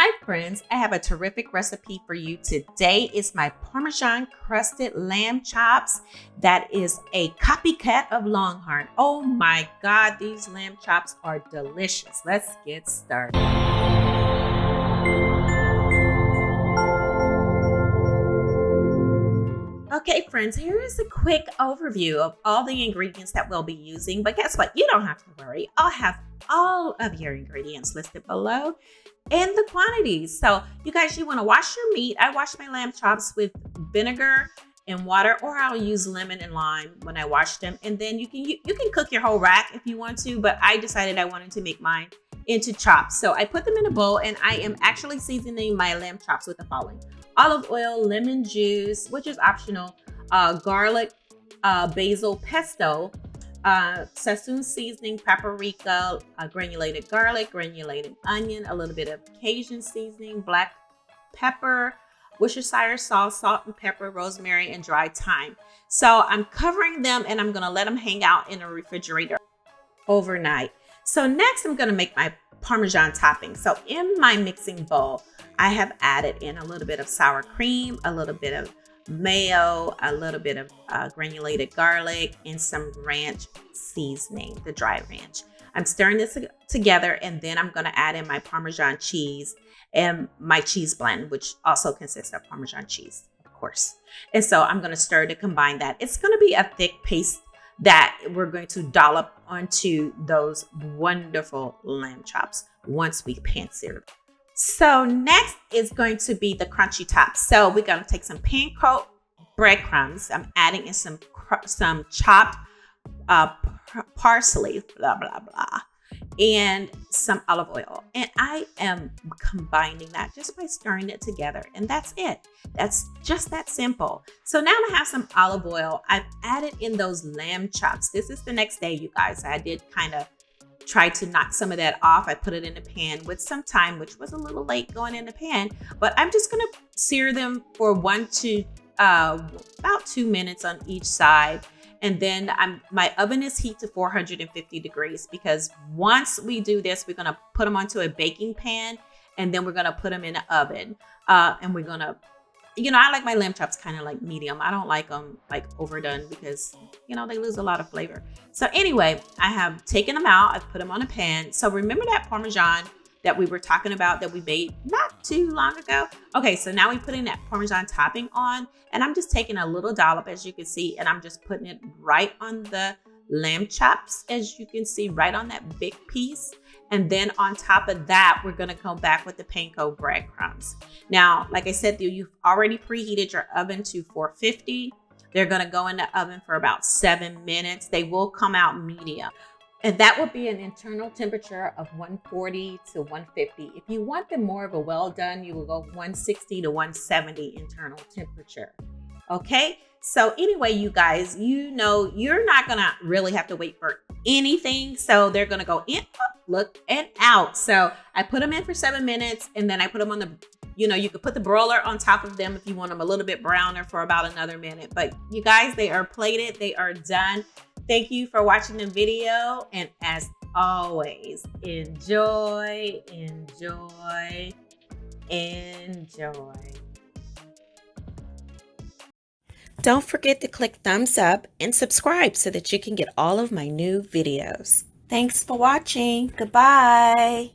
Hi friends, I have a terrific recipe for you. Today is my Parmesan Crusted lamb chops. That is a copycat of Longhorn. Oh my God, these lamb chops are delicious. Let's get started. Okay friends, here is a quick overview of all the ingredients that we'll be using. But guess what? You don't have to worry. I'll have all of your ingredients listed below and the quantities. So you guys, you want to wash your meat. I wash my lamb chops with vinegar and water, or I'll use lemon and lime when I wash them. And then you can cook your whole rack if you want to, but I decided I wanted to make mine into chops. So I put them in a bowl and I am actually seasoning my lamb chops with the following: olive oil, lemon juice, which is optional, garlic, basil, pesto, sazon seasoning, paprika, granulated garlic, granulated onion, a little bit of Cajun seasoning, black pepper, worcestershire sauce, salt and pepper, rosemary, and dried thyme. So I'm covering them and I'm gonna let them hang out in a refrigerator overnight. So next I'm gonna make my Parmesan topping. So in my mixing bowl, I have added in a little bit of sour cream, a little bit of mayo, a little bit of granulated garlic, and some ranch seasoning, the dry ranch. I'm stirring this together, and then I'm going to add in my Parmesan cheese and my cheese blend, which also consists of Parmesan cheese, of course. And so I'm going to stir to combine that. It's going to be a thick paste that we're going to dollop onto those wonderful lamb chops once we pan sear them. So next is going to be the crunchy tops. So we're going to take some Panko breadcrumbs. I'm adding in some chopped parsley, blah, blah, blah, and some olive oil. And I am combining that just by stirring it together. And that's it. That's just that simple. So now I have some olive oil. I've added in those lamb chops. This is the next day, you guys. I did kind of try to knock some of that off. I put it in the pan with some thyme, which was a little late going in the pan, but I'm just gonna sear them for about 2 minutes on each side. And then my oven is heat to 450 degrees because once we do this, we're gonna put them onto a baking pan and then we're gonna put them in the oven. And we're gonna, I like my lamb chops kind of like medium. I don't like them like overdone because, they lose a lot of flavor. So anyway, I have taken them out. I've put them on a pan. So remember that Parmesan that we were talking about that we made not too long ago? Okay, so now we put in that Parmesan topping on, and I'm just taking a little dollop, as you can see, and I'm just putting it right on the lamb chops, as you can see, right on that big piece. And then on top of that, we're gonna go back with the Panko breadcrumbs. Now, like I said, you've already preheated your oven to 450. They're gonna go in the oven for about 7 minutes. They will come out medium. And that will be an internal temperature of 140 to 150. If you want them more of a well done, you will go 160 to 170 internal temperature. Okay, so anyway, you guys, you're not gonna really have to wait for anything. So they're gonna go in, look, and out. So I put them in for 7 minutes, and then I put them on the, you could put the broiler on top of them if you want them a little bit browner for about another minute. But you guys, they are plated, they are done. Thank you for watching the video. And as always, enjoy, enjoy, enjoy. Don't forget to click thumbs up and subscribe so that you can get all of my new videos. Thanks for watching. Goodbye.